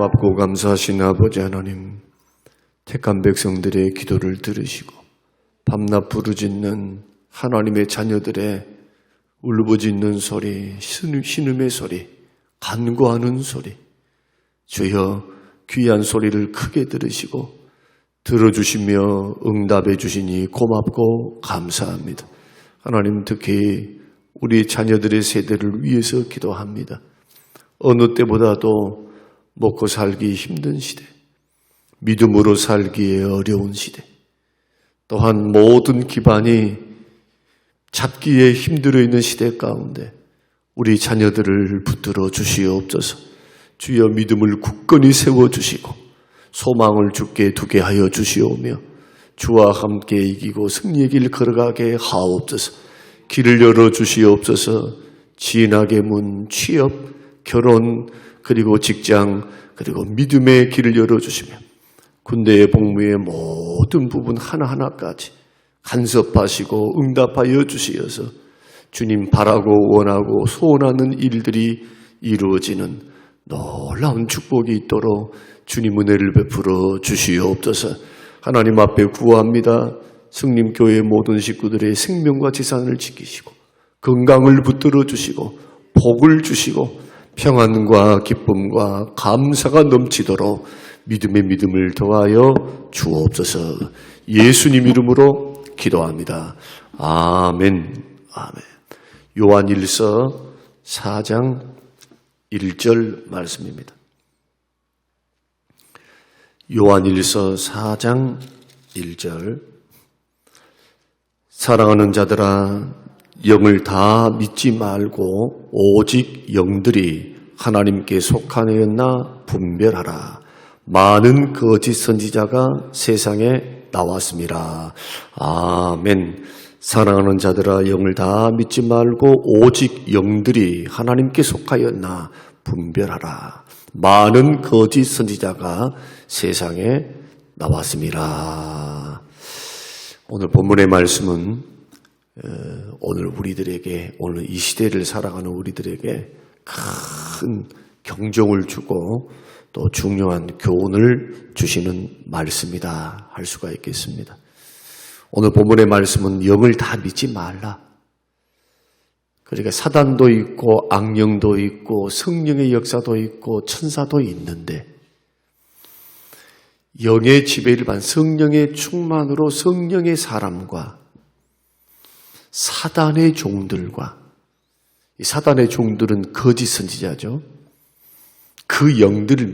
고맙고 감사하신 아버지 하나님, 택한 백성들의 기도를 들으시고 밤낮 부르짖는 하나님의 자녀들의 울부짖는 소리, 신음의 소리, 간구하는 소리, 주여 귀한 소리를 크게 들으시고 들어주시며 응답해 주시니 고맙고 감사합니다. 하나님, 특히 우리 자녀들의 세대를 위해서 기도합니다. 어느 때보다도 먹고 살기 힘든 시대, 믿음으로 살기에 어려운 시대, 또한 모든 기반이 잡기에 힘들어 있는 시대 가운데 우리 자녀들을 붙들어 주시옵소서. 주여 믿음을 굳건히 세워주시고 소망을 주께 두게 하여 주시오며 주와 함께 이기고 승리의 길 걸어가게 하옵소서. 길을 열어주시옵소서. 진학의 문, 취업, 결혼, 그리고 직장, 그리고 믿음의 길을 열어주시며 군대의 복무의 모든 부분 하나하나까지 간섭하시고 응답하여 주시어서 주님 바라고 원하고 소원하는 일들이 이루어지는 놀라운 축복이 있도록 주님 은혜를 베풀어 주시옵소서. 하나님 앞에 구합니다. 성림교회 모든 식구들의 생명과 재산을 지키시고 건강을 붙들어 주시고 복을 주시고 평안과 기쁨과 감사가 넘치도록 믿음의 믿음을 더하여 주옵소서. 예수님 이름으로 기도합니다. 아멘. 아멘. 요한일서 4장 1절 말씀입니다. 요한일서 4장 1절. 사랑하는 자들아, 영을 다 믿지 말고 오직 영들이 하나님께 속하였나 분별하라. 많은 거짓 선지자가 세상에 나왔습니다. 아멘. 사랑하는 자들아, 영을 다 믿지 말고 오직 영들이 하나님께 속하였나 분별하라. 많은 거짓 선지자가 세상에 나왔습니다. 오늘 본문의 말씀은 오늘 우리들에게, 오늘 이 시대를 살아가는 우리들에게 큰 경종을 주고 또 중요한 교훈을 주시는 말씀이다 할 수가 있겠습니다. 오늘 본문의 말씀은 영을 다 믿지 말라. 그러니까 사단도 있고 악령도 있고 성령의 역사도 있고 천사도 있는데 영의 지배를 받은 성령의 충만으로 성령의 사람과 사단의 종들과, 이 사단의 종들은 거짓 선지자죠. 그 영들을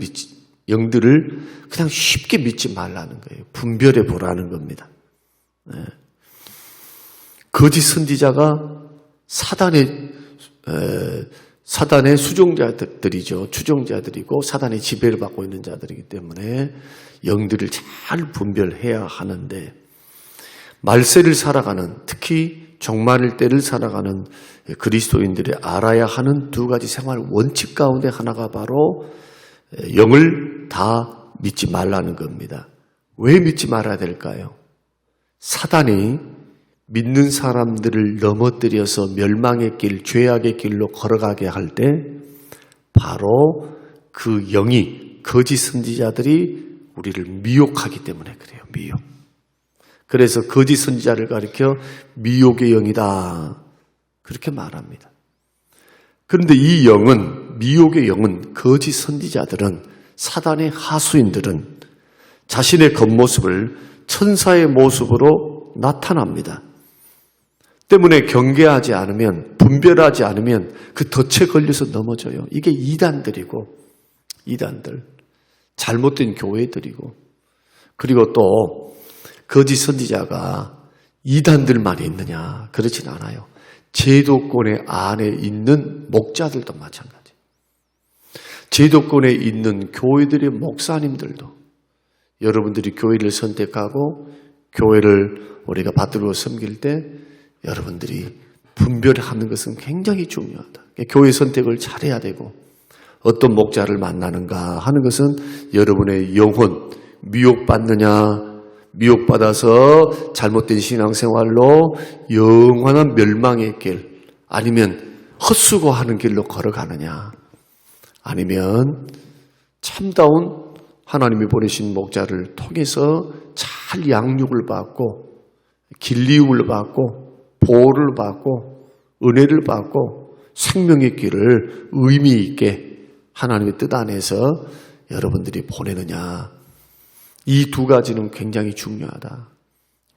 그냥 쉽게 믿지 말라는 거예요. 분별해 보라는 겁니다. 네. 거짓 선지자가 사단의 수종자들이죠. 추종자들이고 사단의 지배를 받고 있는 자들이기 때문에 영들을 잘 분별해야 하는데, 말세를 살아가는, 특히 종말일 때를 살아가는 그리스도인들이 알아야 하는 두 가지 생활 원칙 가운데 하나가 바로 영을 다 믿지 말라는 겁니다. 왜 믿지 말아야 될까요? 사단이 믿는 사람들을 넘어뜨려서 멸망의 길, 죄악의 길로 걸어가게 할 때 바로 그 영이, 거짓 선지자들이 우리를 미혹하기 때문에 그래요. 미혹. 그래서 거짓 선지자를 가리켜 미혹의 영이다, 그렇게 말합니다. 그런데 이 영은, 미혹의 영은, 거짓 선지자들은, 사단의 하수인들은 자신의 겉모습을 천사의 모습으로 나타납니다. 때문에 경계하지 않으면, 분별하지 않으면 그 덫에 걸려서 넘어져요. 이게 이단들이고, 이단들, 잘못된 교회들이고, 그리고 또 거짓 선지자가 이단들만 있느냐? 그렇진 않아요. 제도권의 안에 있는 목자들도 마찬가지. 제도권에 있는 교회들의 목사님들도, 여러분들이 교회를 선택하고 교회를 우리가 받들어 섬길 때 여러분들이 분별하는 것은 굉장히 중요하다. 교회 선택을 잘해야 되고, 어떤 목자를 만나는가 하는 것은 여러분의 영혼, 미혹받느냐, 미혹받아서 잘못된 신앙생활로 영원한 멸망의 길, 아니면 헛수고하는 길로 걸어가느냐, 아니면 참다운 하나님이 보내신 목자를 통해서 잘 양육을 받고 길리움을 받고 보호를 받고 은혜를 받고 생명의 길을 의미 있게 하나님의 뜻 안에서 여러분들이 보내느냐. 이 두 가지는 굉장히 중요하다.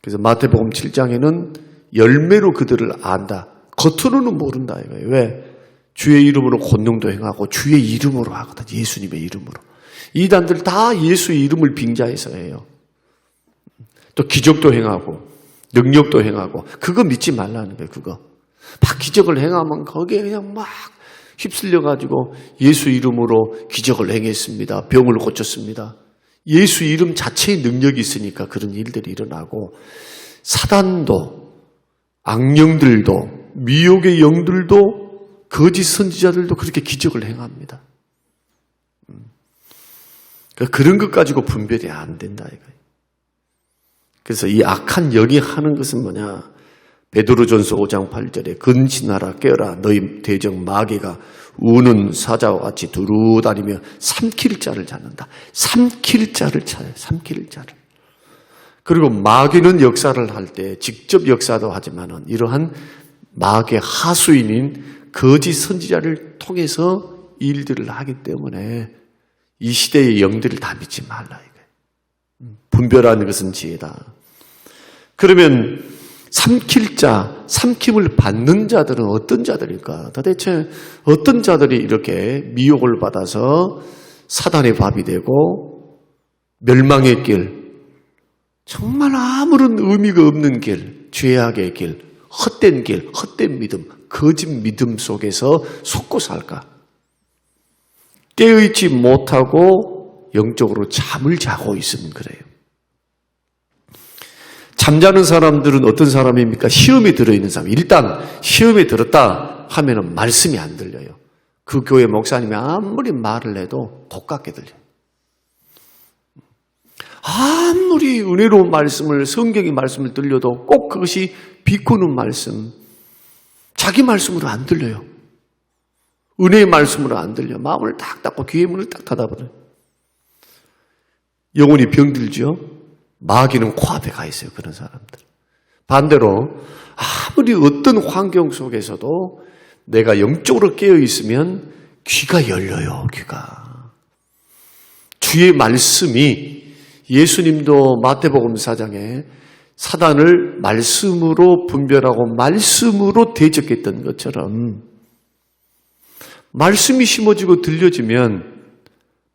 그래서 마태복음 7장에는 열매로 그들을 안다. 겉으로는 모른다 이거예요. 왜? 주의 이름으로 권능도 행하고 주의 이름으로 하거든. 예수님의 이름으로. 이단들 다 예수의 이름을 빙자해서 해요. 또 기적도 행하고 능력도 행하고 그거 믿지 말라는 거예요. 그거. 막 기적을 행하면 거기에 그냥 막 휩쓸려가지고 예수 이름으로 기적을 행했습니다. 병을 고쳤습니다. 예수 이름 자체의 능력이 있으니까 그런 일들이 일어나고 사단도 악령들도 미혹의 영들도 거짓 선지자들도 그렇게 기적을 행합니다. 그런 것 가지고 분별이 안 된다 이거예요. 그래서 이 악한 영이 하는 것은 뭐냐? 베드로전서 5장 8절에 근신하라 깨어라 너희 대적 마귀가 우는 사자와 같이 두루 다니며 삼킬 자를 찾는다. 삼킬 자를 찾아요. 삼킬 자를. 그리고 마귀는 역사를 할 때 직접 역사도 하지만은 이러한 마귀의 하수인인 거짓 선지자를 통해서 일들을 하기 때문에 이 시대의 영들을 다 믿지 말라 이거예요. 분별하는 것은 지혜다. 그러면 삼킬 자, 삼킴을 받는 자들은 어떤 자들일까? 도대체 어떤 자들이 이렇게 미혹을 받아서 사단의 밥이 되고 멸망의 길, 정말 아무런 의미가 없는 길, 죄악의 길, 헛된 길, 헛된 믿음, 거짓 믿음 속에서 속고 살까? 깨어있지 못하고 영적으로 잠을 자고 있으면 그래요. 잠자는 사람들은 어떤 사람입니까? 시험에 들어있는 사람. 일단 시험에 들었다 하면은 말씀이 안 들려요. 그 교회 목사님이 아무리 말을 해도 독같게 들려요. 아무리 은혜로운 말씀을, 성경의 말씀을 들려도 꼭 그것이 비꼬는 말씀, 자기 말씀으로 안 들려요. 은혜의 말씀으로 안 들려. 마음을 딱 닫고 귀의 문을 딱 닫아버려요. 영혼이 병들죠. 마귀는 코앞에 가 있어요. 그런 사람들. 반대로 아무리 어떤 환경 속에서도 내가 영적으로 깨어 있으면 귀가 열려요. 귀가. 주의 말씀이 예수님도 마태복음 4장에 사단을 말씀으로 분별하고 말씀으로 대적했던 것처럼 말씀이 심어지고 들려지면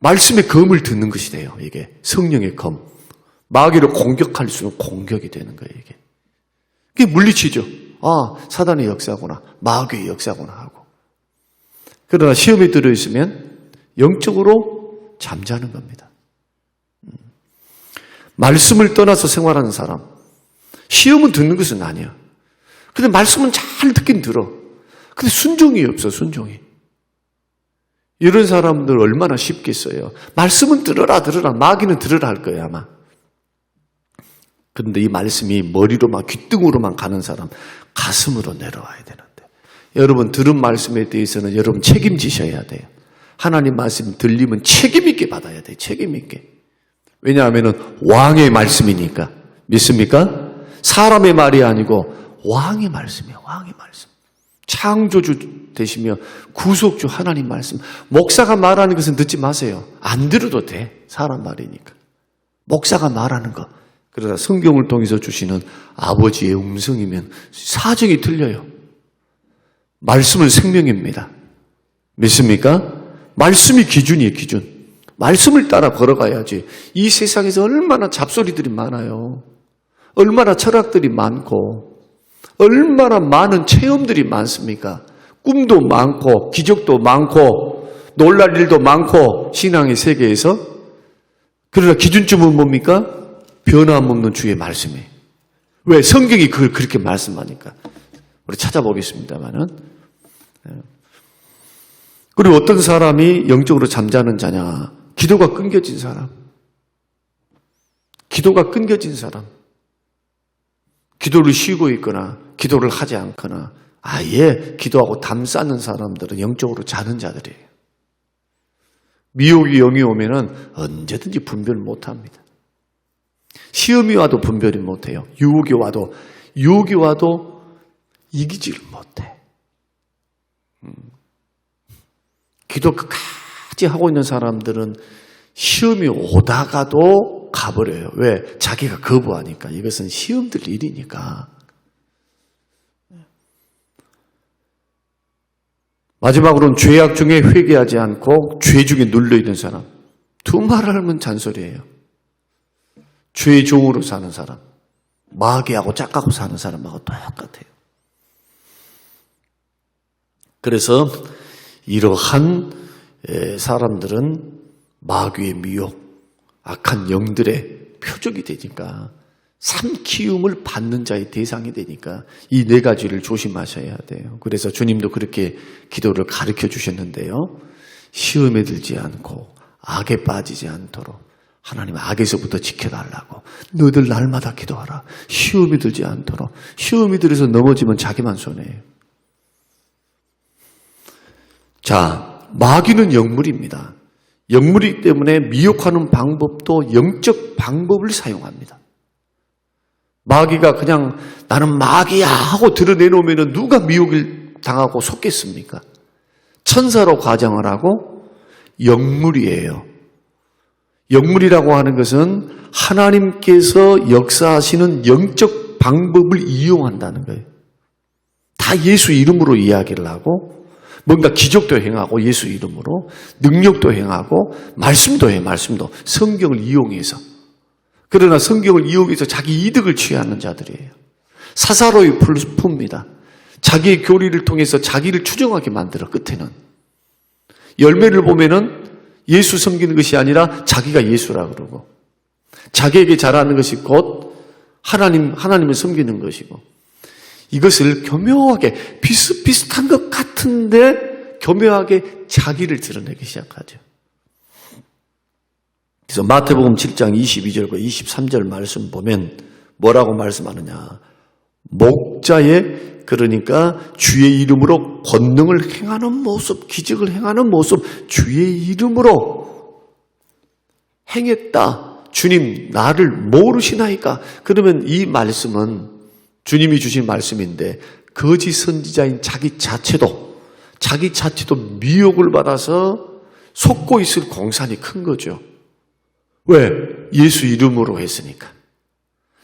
말씀의 검을 듣는 것이 돼요. 이게 성령의 검. 마귀를 공격할 수는 공격이 되는 거예요. 이게 물리치죠. 아, 사단의 역사구나. 마귀의 역사구나 하고. 그러나 시험에 들어있으면 영적으로 잠자는 겁니다. 말씀을 떠나서 생활하는 사람. 시험은 듣는 것은 아니야. 근데 말씀은 잘 듣긴 들어. 근데 순종이 없어, 순종이. 이런 사람들 얼마나 쉽겠어요. 말씀은 들어라. 마귀는 들으라 할 거예요, 아마. 그런데 이 말씀이 머리로만, 귓등으로만 가는 사람, 가슴으로 내려와야 되는데. 여러분, 들은 말씀에 대해서는 여러분 책임지셔야 돼요. 하나님 말씀 들리면 책임있게 받아야 돼요, 책임있게. 왜냐하면 왕의 말씀이니까. 믿습니까? 사람의 말이 아니고 왕의 말씀이에요, 왕의 말씀. 창조주 되시며 구속주 하나님 말씀. 목사가 말하는 것은 듣지 마세요. 안 들어도 돼. 사람 말이니까. 목사가 말하는 거. 그러나 성경을 통해서 주시는 아버지의 음성이면 사정이 틀려요. 말씀은 생명입니다. 믿습니까? 말씀이 기준이에요, 기준. 말씀을 따라 걸어가야지. 이 세상에서 얼마나 잡소리들이 많아요. 얼마나 철학들이 많고 얼마나 많은 체험들이 많습니까? 꿈도 많고 기적도 많고 놀랄 일도 많고 신앙의 세계에서. 그러나 기준점은 뭡니까? 변함없는 주의 말씀이에요. 왜? 성경이 그걸 그렇게 말씀하니까. 우리 찾아보겠습니다만은. 그리고 어떤 사람이 영적으로 잠자는 자냐? 기도가 끊겨진 사람. 기도가 끊겨진 사람. 기도를 쉬고 있거나 기도를 하지 않거나 아예 기도하고 담 쌓는 사람들은 영적으로 자는 자들이에요. 미혹의 영이 오면은 언제든지 분별 못합니다. 시험이 와도 분별이 못해요. 유혹이 와도 이기지를 못해. 기도 끝까지 하고 있는 사람들은 시험이 오다가도 가버려요. 왜? 자기가 거부하니까. 이것은 시험들 일이니까. 마지막으로는 죄악 중에 회개하지 않고 죄 중에 눌려있는 사람. 두 말을 하면 잔소리예요. 죄의 종으로 사는 사람, 마귀하고 짝하고 사는 사람하고 똑같아요. 그래서 이러한 사람들은 마귀의 미혹, 악한 영들의 표적이 되니까 삼키움을 받는 자의 대상이 되니까 이 네 가지를 조심하셔야 돼요. 그래서 주님도 그렇게 기도를 가르쳐 주셨는데요. 시험에 들지 않고 악에 빠지지 않도록 하나님 악에서부터 지켜달라고. 너희들 날마다 기도하라. 시험에 들지 않도록. 시험에 들어서 넘어지면 자기만 손해예요. 자, 마귀는 영물입니다. 영물이기 때문에 미혹하는 방법도 영적 방법을 사용합니다. 마귀가 그냥 나는 마귀야 하고 드러내놓으면 누가 미혹을 당하고 속겠습니까? 천사로 가정을 하고 영물이에요. 영물이라고 하는 것은 하나님께서 역사하시는 영적 방법을 이용한다는 거예요. 다 예수 이름으로 이야기를 하고 뭔가 기적도 행하고 예수 이름으로 능력도 행하고 말씀도 해요. 말씀도 성경을 이용해서. 그러나 성경을 이용해서 자기 이득을 취하는 자들이에요. 사사로이 풉니다. 자기의 교리를 통해서 자기를 추정하게 만들어 끝에는. 열매를 보면은 예수 섬기는 것이 아니라 자기가 예수라 그러고 자기에게 잘하는 것이 곧 하나님을 섬기는 것이고 이것을 교묘하게 비슷비슷한 것 같은데 교묘하게 자기를 드러내기 시작하죠. 그래서 마태복음 7장 22절과 23절 말씀 보면 뭐라고 말씀하느냐. 목자의 그러니까 주의 이름으로 권능을 행하는 모습, 기적을 행하는 모습, 주의 이름으로 행했다. 주님 나를 모르시나이까? 그러면 이 말씀은 주님이 주신 말씀인데 거짓 선지자인 자기 자체도 미혹을 받아서 속고 있을 공산이 큰 거죠. 왜? 예수 이름으로 했으니까.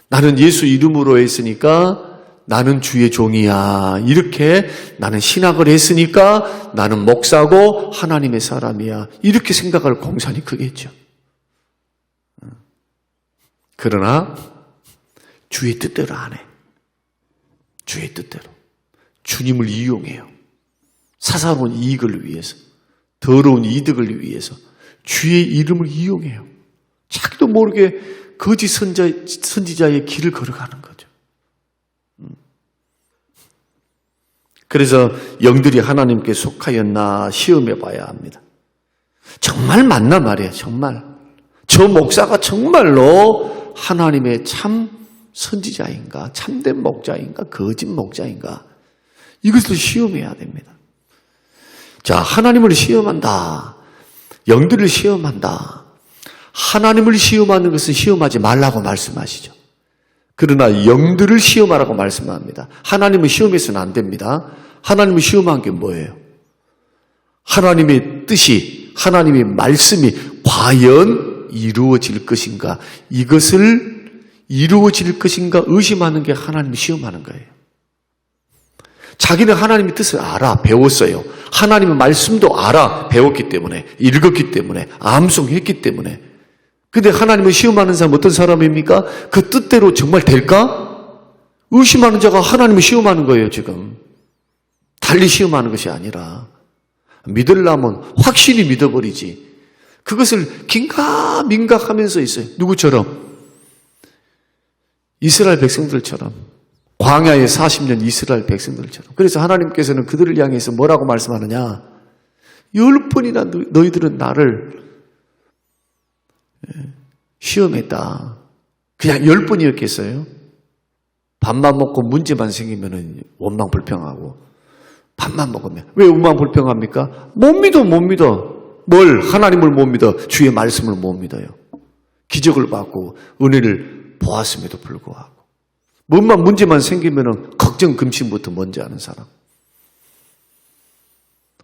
나는 예수 이름으로 했으니까 나는 주의 종이야. 이렇게 나는 신학을 했으니까 나는 목사고 하나님의 사람이야. 이렇게 생각할 공산이 크겠죠. 그러나 주의 뜻대로 안 해. 주의 뜻대로. 주님을 이용해요. 사사로운 이익을 위해서. 더러운 이득을 위해서. 주의 이름을 이용해요. 자기도 모르게 거짓 선지자의 길을 걸어가는 거죠. 그래서 영들이 하나님께 속하였나 시험해 봐야 합니다. 정말 맞나 말이에요. 정말. 저 목사가 정말로 하나님의 참 선지자인가? 참된 목자인가? 거짓 목자인가? 이것을 시험해야 됩니다. 자, 하나님을 시험한다. 영들을 시험한다. 하나님을 시험하는 것은 시험하지 말라고 말씀하시죠. 그러나 영들을 시험하라고 말씀합니다. 하나님은 시험해서는 안 됩니다. 하나님을 시험한 게 뭐예요? 하나님의 뜻이, 하나님의 말씀이 과연 이루어질 것인가? 이것을 이루어질 것인가 의심하는 게 하나님을 시험하는 거예요. 자기는 하나님의 뜻을 알아, 배웠어요. 하나님의 말씀도 알아, 배웠기 때문에, 읽었기 때문에, 암송했기 때문에. 근데 하나님을 시험하는 사람은 어떤 사람입니까? 그 뜻대로 정말 될까? 의심하는 자가 하나님을 시험하는 거예요, 지금. 달리 시험하는 것이 아니라 믿으려면 확실히 믿어버리지. 그것을 긴가민가하면서 있어요. 누구처럼? 이스라엘 백성들처럼. 광야의 40년 이스라엘 백성들처럼. 그래서 하나님께서는 그들을 향해서 뭐라고 말씀하느냐? 10번이나 너희들은 나를 시험했다. 그냥 10번이었겠어요? 밥만 먹고 문제만 생기면 원망불평하고 밥만 먹으면 왜 원망불평합니까? 못 믿어. 뭘? 하나님을 못 믿어. 주의 말씀을 못 믿어요. 기적을 받고 은혜를 보았음에도 불구하고. 뭔만 문제만 생기면은 걱정 근심부터 먼저 하는 사람.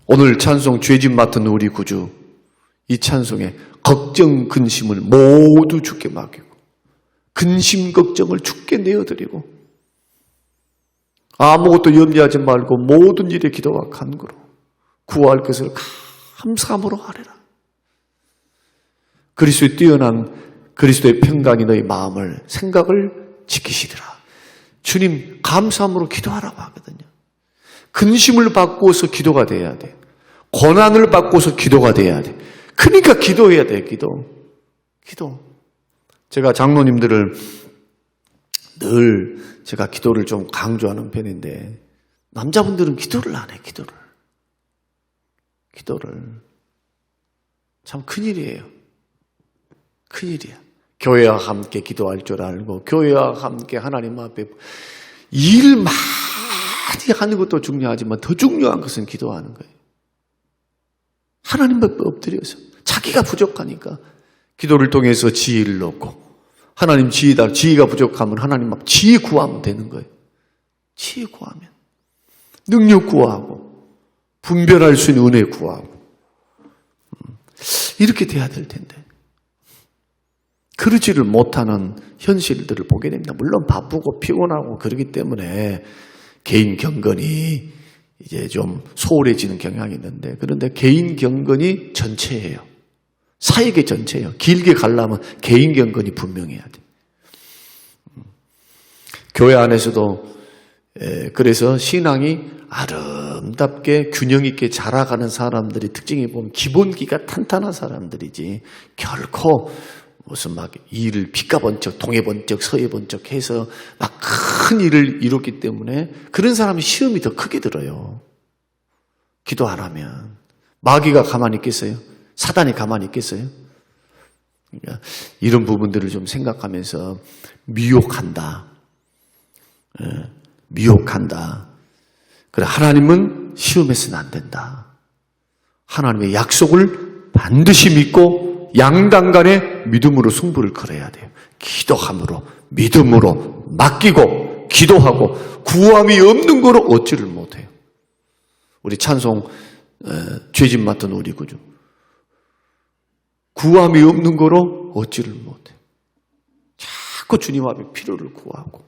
오늘 찬송 죄짓 맡은 우리 구주, 이 찬송에 걱정 근심을 모두 주께 맡기고 근심 걱정을 주께 내어드리고 아무것도 염려하지 말고 모든 일에 기도와 간구로 구할 것을 감사함으로 하리라. 그리스도의 뛰어난 그리스도의 평강이 너희 마음을 생각을 지키시리라. 주님 감사함으로 기도하라고 하거든요. 근심을 받고서 기도가 돼야 돼. 고난을 받고서 기도가 돼야 돼. 그러니까 기도해야 돼. 기도. 제가 장로님들을 늘 제가 기도를 좀 강조하는 편인데 남자분들은 기도를 안 해. 기도를 참 큰일이에요. 큰일이야. 교회와 함께 기도할 줄 알고 교회와 함께 하나님 앞에 일 많이 하는 것도 중요하지만 더 중요한 것은 기도하는 거예요. 하나님 앞에 엎드려서 자기가 부족하니까 기도를 통해서 지혜를 얻고 하나님 지혜가 부족하면 하나님 앞 지혜 구하면 되는 거예요. 지혜 구하면 능력 구하고 분별할 수 있는 은혜 구하고 이렇게 돼야 될 텐데 그러지를 못하는 현실들을 보게 됩니다. 물론 바쁘고 피곤하고 그러기 때문에 개인 경건이 이제 좀 소홀해지는 경향이 있는데 그런데 개인 경건이 전체예요. 사역의 전체예요. 길게 가려면 개인 경건이 분명해야 돼. 교회 안에서도 그래서 신앙이 아름답게 균형 있게 자라가는 사람들이 특징이 보면 기본기가 탄탄한 사람들이지 결코 무슨 막 일을 빚가번쩍 동해번쩍 서해번쩍 해서 막 큰 일을 이뤘기 때문에 그런 사람이 시험이 더 크게 들어요. 기도 안 하면 마귀가 가만히 있겠어요? 사단이 가만히 있겠어요? 그러니까 이런 부분들을 좀 생각하면서 미혹한다. 그래 하나님은 시험해서는 안 된다. 하나님의 약속을 반드시 믿고 양당간에 믿음으로 승부를 걸어야 돼요. 기도함으로 믿음으로 맡기고 기도하고 구함이 없는 거로 얻지를 못해요. 우리 찬송 죄짓 맡은 우리 구주 구함이 없는 거로 얻지를 못해요. 자꾸 주님 앞에 필요를 구하고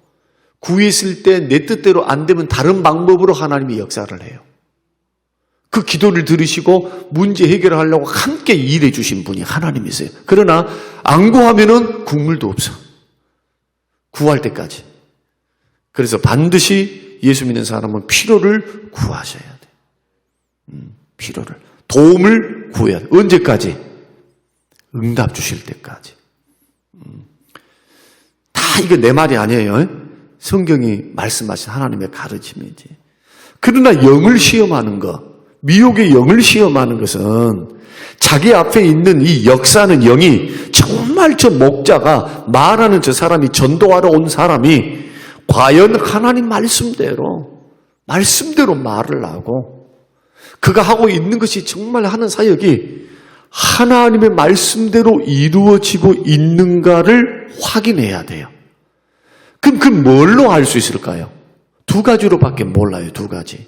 구했을 때 내 뜻대로 안 되면 다른 방법으로 하나님이 역사를 해요. 그 기도를 들으시고 문제 해결하려고 함께 일해 주신 분이 하나님이세요. 그러나 안 구하면은 국물도 없어. 구할 때까지. 그래서 반드시 예수 믿는 사람은 필요를 구하셔야 돼. 필요를. 도움을 구해야 돼. 언제까지? 응답 주실 때까지. 다 이거 내 말이 아니에요. 성경이 말씀하신 하나님의 가르침이지. 그러나 영을 시험하는 것, 미혹의 영을 시험하는 것은 자기 앞에 있는 이 역사는 영이 정말 저 목자가 말하는 저 사람이 전도하러 온 사람이 과연 하나님 말씀대로 말을 하고 그가 하고 있는 것이 정말 하는 사역이 하나님의 말씀대로 이루어지고 있는가를 확인해야 돼요. 그럼 그 뭘로 알 수 있을까요? 두 가지로밖에 몰라요. 두 가지.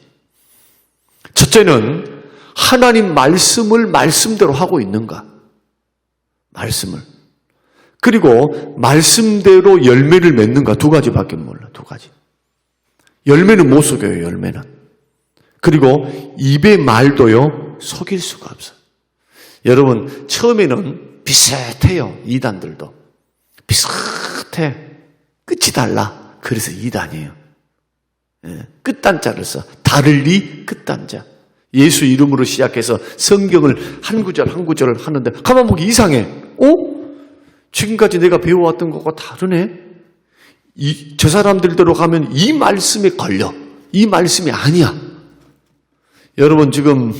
첫째는 하나님 말씀을 말씀대로 하고 있는가? 말씀을. 그리고 말씀대로 열매를 맺는가? 두 가지밖에 몰라. 두 가지. 열매는 못 속여요. 열매는. 그리고 입의 말도요. 속일 수가 없어요. 여러분 처음에는 비슷해요. 이단들도. 비슷해. 끝이 달라. 그래서 이단이에요. 끝단자를 써. 다를리 끝단자. 예수 이름으로 시작해서 성경을 한 구절 한 구절을 하는데 가만 보기 이상해. 지금까지 내가 배워왔던 것과 다르네. 저 사람들대로 가면 이 말씀에 걸려. 이 말씀이 아니야. 여러분 지금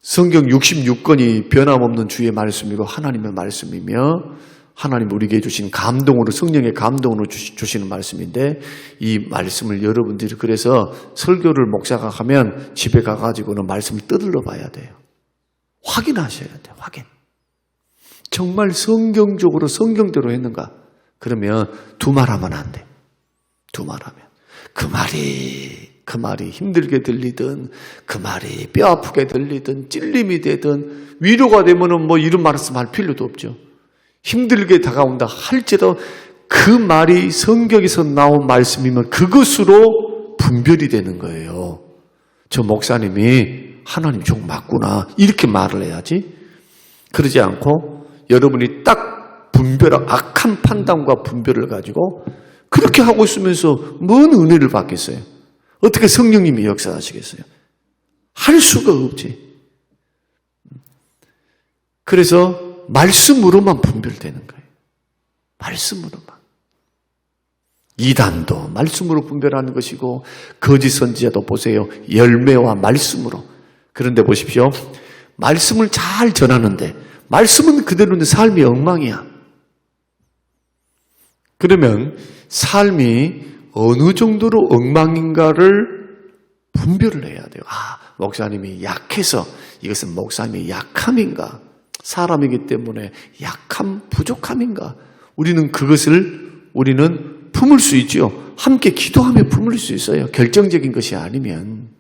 성경 66권이 변함없는 주의 말씀이고 하나님의 말씀이며 하나님 우리에게 주신 감동으로 성령의 감동으로 주시는 말씀인데 이 말씀을 여러분들이 그래서 설교를 목사가 하면 집에 가가지고는 말씀을 떠들러 봐야 돼요. 확인하셔야 돼요. 확인. 정말 성경적으로 성경대로 했는가? 그러면 두 말 하면 안 돼. 두 말 하면. 그 말이 힘들게 들리든, 그 말이 뼈 아프게 들리든, 찔림이 되든, 위로가 되면은 뭐 이런 말씀 할 필요도 없죠. 힘들게 다가온다 할지라도 그 말이 성경에서 나온 말씀이면 그것으로 분별이 되는 거예요. 저 목사님이 하나님 종 맞구나. 이렇게 말을 해야지. 그러지 않고 여러분이 딱 악한 판단과 분별을 가지고 그렇게 하고 있으면서 뭔 은혜를 받겠어요? 어떻게 성령님이 역사하시겠어요? 할 수가 없지. 그래서 말씀으로만 분별되는 거예요. 말씀으로만. 이단도 말씀으로 분별하는 것이고 거짓 선지자도 보세요. 열매와 말씀으로. 그런데 보십시오. 말씀을 잘 전하는데 말씀은 그대로는 삶이 엉망이야. 그러면 삶이 어느 정도로 엉망인가를 분별을 해야 돼요. 목사님이 약해서 이것은 목사님의 약함인가? 사람이기 때문에 약함, 부족함인가? 우리는 품을 수 있죠. 함께 기도하며 품을 수 있어요. 결정적인 것이 아니면.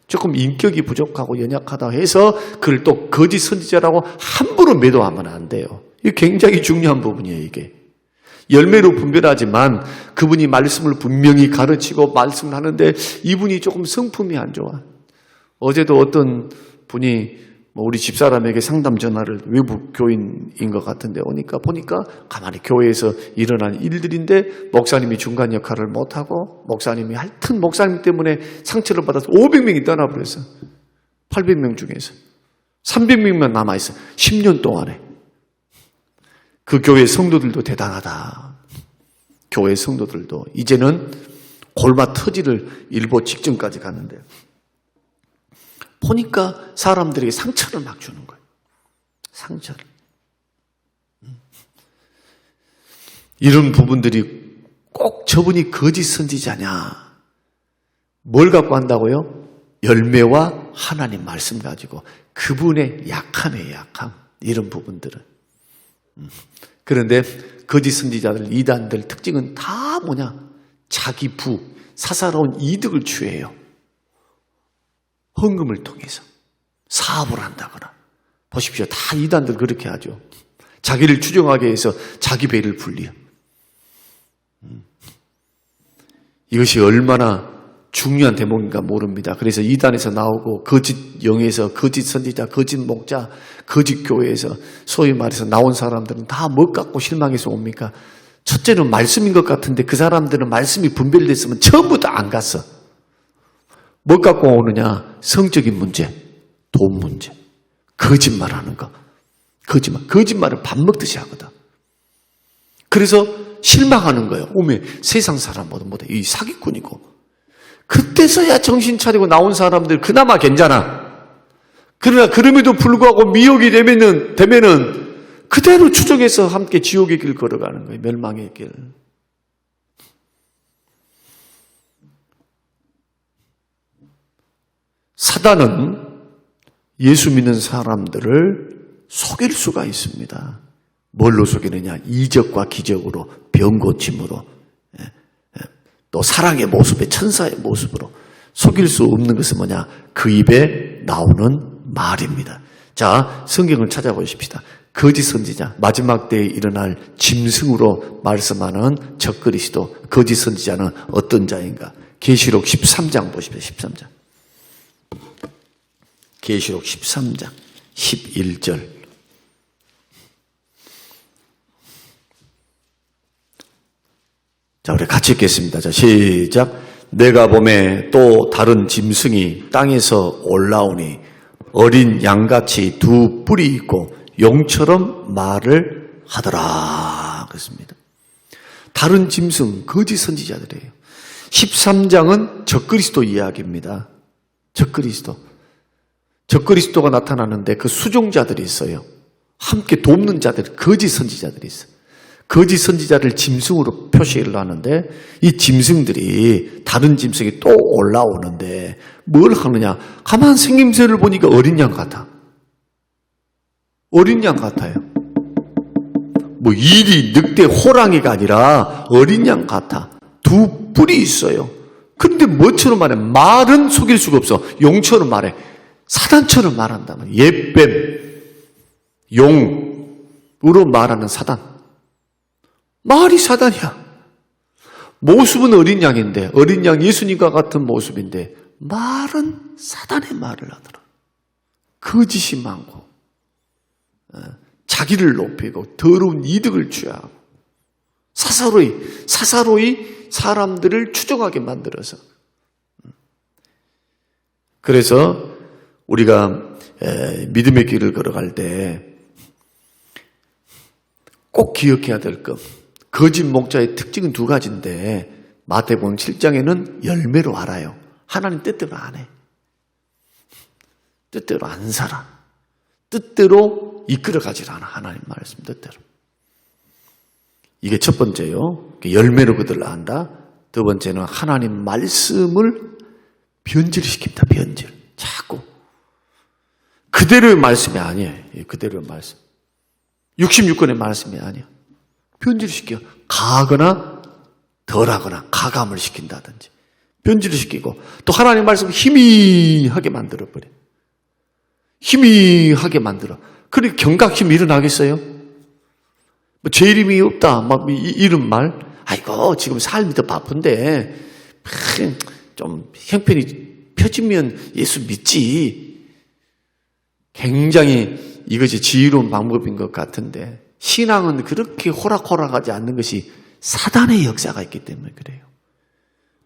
조금 인격이 부족하고 연약하다 해서 그를 또 거짓 선지자라고 함부로 매도하면 안 돼요. 이게 굉장히 중요한 부분이에요, 이게. 열매로 분별하지만 그분이 말씀을 분명히 가르치고 말씀을 하는데 이분이 조금 성품이 안 좋아. 어제도 어떤 분이 우리 집사람에게 상담 전화를 외부 교인인 것 같은데 보니까 가만히 교회에서 일어난 일들인데 목사님이 중간 역할을 못하고 목사님이 하여튼 목사님 때문에 상처를 받아서 500명이 떠나버렸어. 800명 중에서 300명만 남아있어. 10년 동안에. 그 교회 성도들도 대단하다. 교회 성도들도 이제는 골마 터지를 일보 직전까지 갔는데 보니까 사람들에게 상처를 막 주는 거예요. 상처를. 이런 부분들이 꼭 저분이 거짓 선지자냐? 뭘 갖고 한다고요? 열매와 하나님 말씀 가지고 그분의 약함의 약함. 이런 부분들은. 그런데 거짓 선지자들, 이단들 특징은 다 뭐냐? 자기 사사로운 이득을 취해요. 헌금을 통해서 사업을 한다거나. 보십시오. 다 이단들 그렇게 하죠. 자기를 추종하게 해서 자기 배를 불려. 이것이 얼마나 중요한 대목인가 모릅니다. 그래서 이단에서 나오고 거짓 영에서 거짓 선지자, 거짓 목자, 거짓 교회에서 소위 말해서 나온 사람들은 다 뭐 갖고 실망해서 옵니까? 첫째는 말씀인 것 같은데 그 사람들은 말씀이 분별됐으면 전부 다 안 갔어. 뭐 갖고 오느냐? 성적인 문제, 돈 문제, 거짓말하는 거. 거짓말을 밥 먹듯이 하거든. 그래서 실망하는 거예요. 오메 세상 사람보다 못해. 이 사기꾼이고. 그때서야 정신 차리고 나온 사람들 그나마 괜찮아. 그러나 그럼에도 불구하고 미혹이 되면은 그대로 추적해서 함께 지옥의 길 걸어가는 거예요. 멸망의 길. 사단은 예수 믿는 사람들을 속일 수가 있습니다. 뭘로 속이느냐? 이적과 기적으로, 병 고침으로, 또 사랑의 모습에 천사의 모습으로. 속일 수 없는 것은 뭐냐? 그 입에 나오는 말입니다. 자, 성경을 찾아보십시다. 거짓 선지자, 마지막 때에 일어날 짐승으로 말씀하는 적그리스도, 거짓 선지자는 어떤 자인가? 계시록 13장 보십시오. 13장. 계시록 13장 11절. 자, 우리 같이 읽겠습니다. 자, 시작. 내가 보매 또 다른 짐승이 땅에서 올라오니 어린 양같이 두 뿔이 있고 용처럼 말을 하더라. 그렇습니다. 다른 짐승, 거짓 선지자들이에요. 13장은 적그리스도 이야기입니다. 적그리스도가 나타나는데 그 수종자들이 있어요. 함께 돕는 자들, 거짓 선지자들이 있어요. 거짓 선지자를 짐승으로 표시를 하는데 이 짐승들이 다른 짐승이 또 올라오는데 뭘 하느냐? 가만 생김새를 보니까 어린 양 같아. 어린 양 같아요. 뭐 일이 늑대 호랑이가 아니라 어린 양 같아. 두 뿔이 있어요. 근데 뭐처럼 말해? 말은 속일 수가 없어. 용처럼 말해. 사단처럼 말한다. 옛뱀, 용으로 말하는 사단. 말이 사단이야. 모습은 어린 양인데, 어린 양 예수님과 같은 모습인데 말은 사단의 말을 하더라. 거짓이 많고 자기를 높이고 더러운 이득을 취하고 사사로이 사람들을 추종하게 만들어서. 그래서 우리가 믿음의 길을 걸어갈 때 꼭 기억해야 될 것, 거짓 목자의 특징은 두 가지인데 마태복음 7장에는 열매로 알아요. 하나님 뜻대로 안 해. 뜻대로 안 살아. 뜻대로 이끌어가질 않아. 하나님 말씀 뜻대로. 이게 첫 번째요. 열매로 그들을 안다. 두 번째는 하나님 말씀을 변질시킵니다. 변질. 자꾸. 그대로의 말씀이 아니에요. 그대로의 말씀. 66권의 말씀이 아니야. 변질시켜. 가하거나 덜하거나 가감을 시킨다든지 변질을 시키고 또 하나님 말씀을 희미하게 만들어버려. 희미하게 만들어. 그러니 경각심이 일어나겠어요? 뭐 제 이름이 없다. 막 이런 말. 아이고 지금 삶이 더 바쁜데 좀 형편이 펴지면 예수 믿지. 굉장히 이것이 지혜로운 방법인 것 같은데 신앙은 그렇게 호락호락하지 않는 것이 사단의 역사가 있기 때문에 그래요.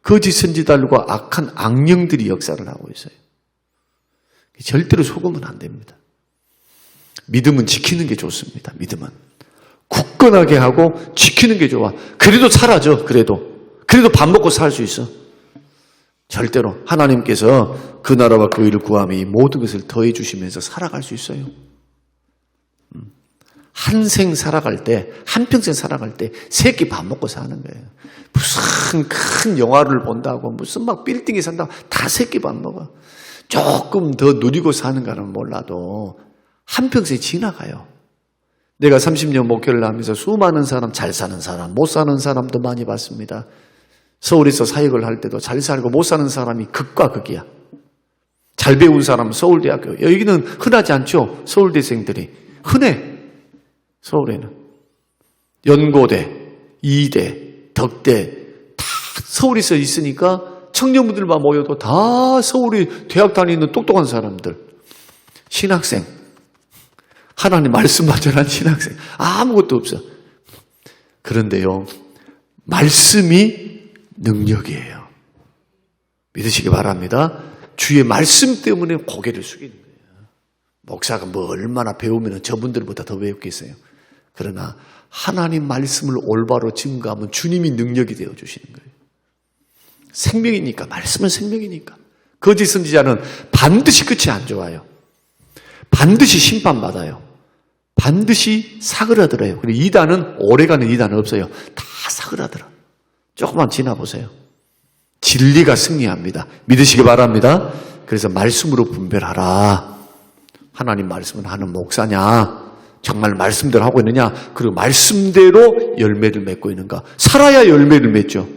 거짓 선지자들과 악한 악령들이 역사를 하고 있어요. 절대로 속으면 안 됩니다. 믿음은 지키는 게 좋습니다. 믿음은 굳건하게 하고 지키는 게 좋아. 그래도 살아죠. 그래도 밥 먹고 살 수 있어. 절대로 하나님께서 그 나라와 그 일을 구하면 이 모든 것을 더해 주시면서 살아갈 수 있어요. 한생 살아갈 때, 한평생 살아갈 때 세 끼 밥 먹고 사는 거예요. 무슨 큰 영화를 본다고 무슨 막 빌딩에 산다고 다 세 끼 밥 먹어. 조금 더 누리고 사는가는 몰라도 한평생 지나가요. 내가 30년 목회를 하면서 수많은 사람, 잘 사는 사람, 못 사는 사람도 많이 봤습니다. 서울에서 사역을 할 때도 잘 살고 못 사는 사람이 극과 극이야. 잘 배운 사람은 서울대학교. 여기는 흔하지 않죠? 서울대생들이. 흔해. 서울에는. 연고대, 이대, 덕대 다 서울에서 있으니까 청년분들만 모여도 다 서울에 대학 다니는 똑똑한 사람들. 신학생. 하나님 말씀만 전한 신학생. 아무것도 없어. 그런데요. 말씀이 능력이에요. 믿으시기 바랍니다. 주의 말씀 때문에 고개를 숙이는 거예요. 목사가 뭐 얼마나 배우면 저분들보다 더 배웠겠어요. 그러나 하나님 말씀을 올바로 증거하면 주님이 능력이 되어주시는 거예요. 생명이니까, 말씀은 생명이니까. 거짓 선지자는 반드시 끝이 안 좋아요. 반드시 심판받아요. 반드시 사그라들어요. 그리고 이단은 오래가는 이단은 없어요. 다 사그라들어. 조금만 지나보세요. 진리가 승리합니다. 믿으시기 바랍니다. 그래서 말씀으로 분별하라. 하나님 말씀은 하는 목사냐? 정말 말씀대로 하고 있느냐? 그리고 말씀대로 열매를 맺고 있는가? 살아야 열매를 맺죠.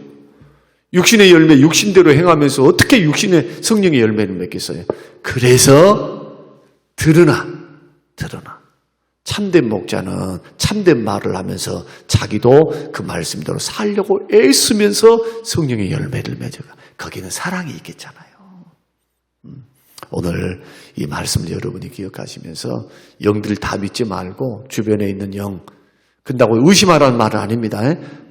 육신의 열매, 육신대로 행하면서 어떻게 육신의 성령의 열매를 맺겠어요? 그래서 드러나. 참된 목자는 참된 말을 하면서 자기도 그 말씀대로 살려고 애쓰면서 성령의 열매를 맺어가. 거기는 사랑이 있겠잖아요. 오늘 이 말씀을 여러분이 기억하시면서 영들을 다 믿지 말고 주변에 있는 영, 근다고 의심하라는 말은 아닙니다.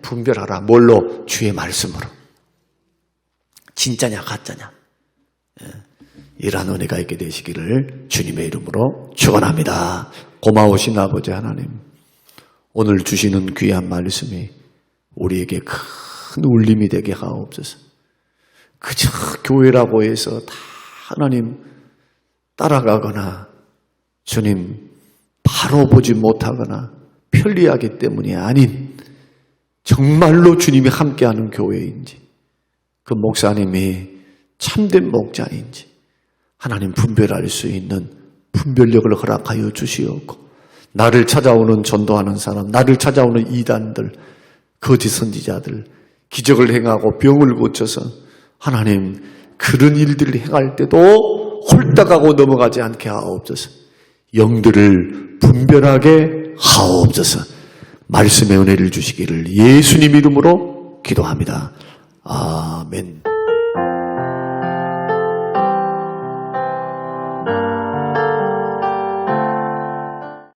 분별하라. 뭘로? 주의 말씀으로. 진짜냐 가짜냐. 이러한 은혜가 있게 되시기를 주님의 이름으로 축원합니다. 고마우신 아버지 하나님, 오늘 주시는 귀한 말씀이 우리에게 큰 울림이 되게 하옵소서. 그저 교회라고 해서 다 하나님 따라가거나 주님 바로 보지 못하거나 편리하기 때문이 아닌 정말로 주님이 함께하는 교회인지 그 목사님이 참된 목자인지 하나님 분별할 수 있는 분별력을 허락하여 주시옵고 나를 찾아오는 전도하는 사람, 나를 찾아오는 이단들, 거짓 선지자들, 기적을 행하고 병을 고쳐서 하나님 그런 일들을 행할 때도 홀딱하고 넘어가지 않게 하옵소서. 영들을 분별하게 하옵소서. 말씀의 은혜를 주시기를 예수님 이름으로 기도합니다. 아멘.